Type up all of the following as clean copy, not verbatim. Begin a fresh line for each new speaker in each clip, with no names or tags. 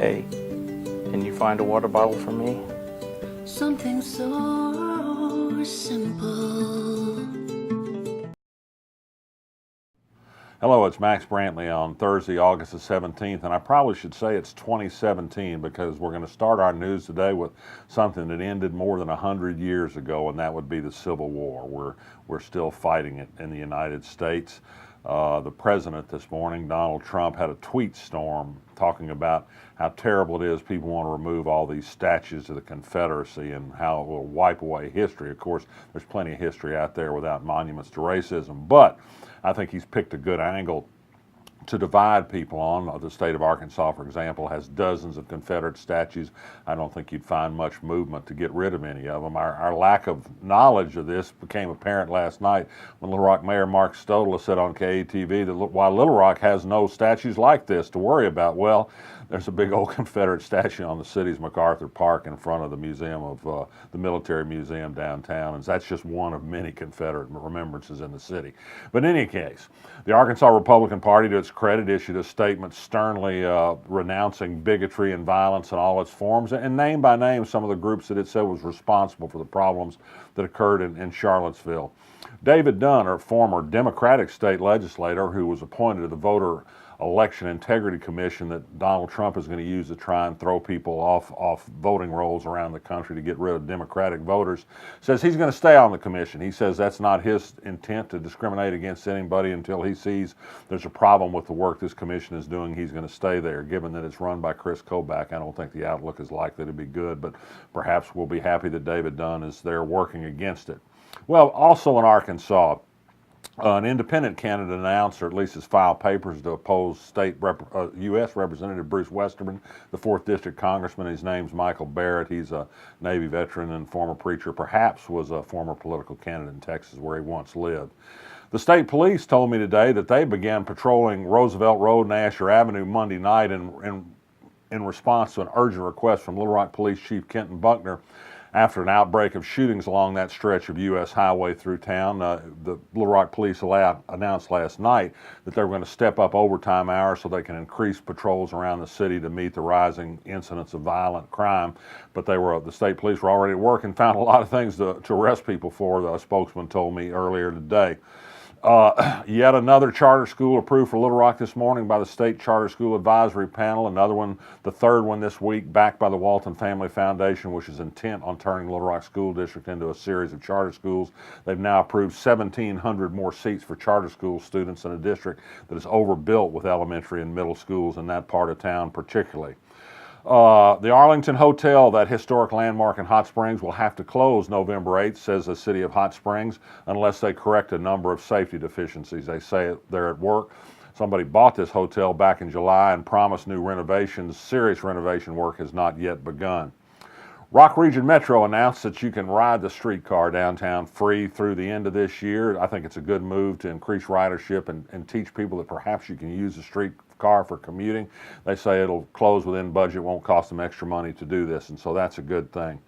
Hey, can you find a water bottle for me?
Something so simple.
Hello, it's Max Brantley on Thursday, August the 17th, and I probably should say it's 2017 because we're going to start our news today with something that ended more than 100 years ago, and that would be the Civil War. We're still fighting it in the United States. The president this morning, Donald Trump, had a tweet storm talking about how terrible it is people want to remove all these statues of the Confederacy and how it will wipe away history. Of course, there's plenty of history out there without monuments to racism, but I think he's picked a good angle to divide people on. The state of Arkansas, for example, has dozens of Confederate statues. I don't think you'd find much movement to get rid of any of them. Our lack of knowledge of this became apparent last night when Little Rock Mayor Mark Stodola said on KATV that while Little Rock has no statues like this to worry about, well, there's a big old Confederate statue on the city's MacArthur Park in front of the museum of the Military Museum downtown, and that's just one of many Confederate remembrances in the city. But in any case, the Arkansas Republican Party, to its credit, issued a statement sternly renouncing bigotry and violence in all its forms, and name by name some of the groups that it said was responsible for the problems that occurred in Charlottesville. David Dunn, a former Democratic state legislator who was appointed to the Voter Election Integrity Commission that Donald Trump is going to use to try and throw people off voting rolls around the country to get rid of Democratic voters, says he's going to stay on the commission. He says that's not his intent to discriminate against anybody until he sees there's a problem with the work this commission is doing. He's going to stay there. Given that it's run by Chris Kobach, I don't think the outlook is likely to be good, but perhaps we'll be happy that David Dunn is there working against it. Well, also in Arkansas, an independent candidate announced, or at least has filed papers to oppose U.S. Representative Bruce Westerman, the 4th District Congressman. His name's Michael Barrett. He's a Navy veteran and former preacher, perhaps was a former political candidate in Texas where he once lived. The state police told me today that they began patrolling Roosevelt Road and Asher Avenue Monday night in response to an urgent request from Little Rock Police Chief Kenton Buckner after an outbreak of shootings along that stretch of U.S. highway through town. The Little Rock Police announced last night that they were going to step up overtime hours so they can increase patrols around the city to meet the rising incidents of violent crime. But the state police were already at work and found a lot of things to arrest people for, the spokesman told me earlier today. Yet another charter school approved for Little Rock this morning by the State Charter School Advisory Panel. Another one, the third one this week, backed by the Walton Family Foundation, which is intent on turning Little Rock School District into a series of charter schools. They've now approved 1,700 more seats for charter school students in a district that is overbuilt with elementary and middle schools in that part of town particularly. The Arlington Hotel, that historic landmark in Hot Springs, will have to close November 8th, says the city of Hot Springs, unless they correct a number of safety deficiencies. They say they're at work. Somebody bought this hotel back in July and promised new renovations. Serious renovation work has not yet begun. Rock Region Metro announced that you can ride the streetcar downtown free through the end of this year. I think it's a good move to increase ridership and teach people that perhaps you can use the streetcar for commuting. They say it'll close within budget, won't cost them extra money to do this, and so that's a good thing.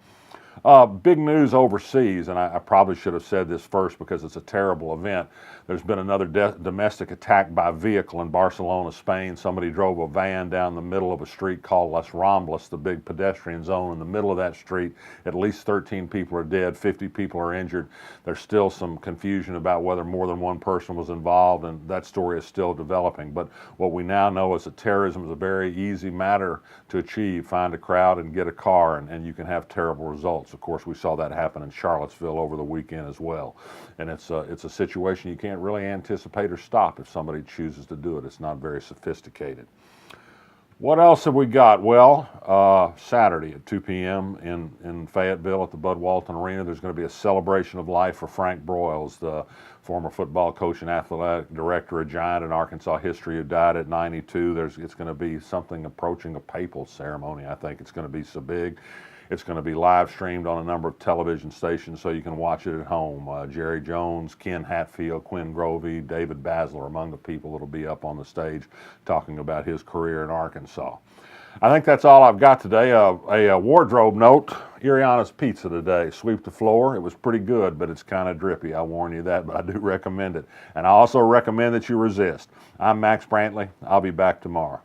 Big news overseas, and I probably should have said this first because it's a terrible event. There's been another domestic attack by vehicle in Barcelona, Spain. Somebody drove a van down the middle of a street called Las Ramblas, the big pedestrian zone in the middle of that street. At least 13 people are dead, 50 people are injured. There's still some confusion about whether more than one person was involved, and that story is still developing. But what we now know is that terrorism is a very easy matter to achieve. Find a crowd and get a car, and you can have terrible results. Of course, we saw that happen in Charlottesville over the weekend as well. And it's a situation you can't really anticipate or stop if somebody chooses to do it. It's not very sophisticated. What else have we got? Well, Saturday at 2 p.m. in Fayetteville at the Bud Walton Arena, there's going to be a celebration of life for Frank Broyles, the former football coach and athletic director, a giant in Arkansas history who died at 92. It's going to be something approaching a papal ceremony, I think. It's going to be so big. It's going to be live streamed on a number of television stations so you can watch it at home. Jerry Jones, Ken Hatfield, Quinn Grovey, David Basler among the people that will be up on the stage talking about his career in Arkansas. I think that's all I've got today. A wardrobe note, Iriana's Pizza today. Sweep the floor. It was pretty good, but it's kind of drippy. I warn you that, but I do recommend it. And I also recommend that you resist. I'm Max Brantley. I'll be back tomorrow.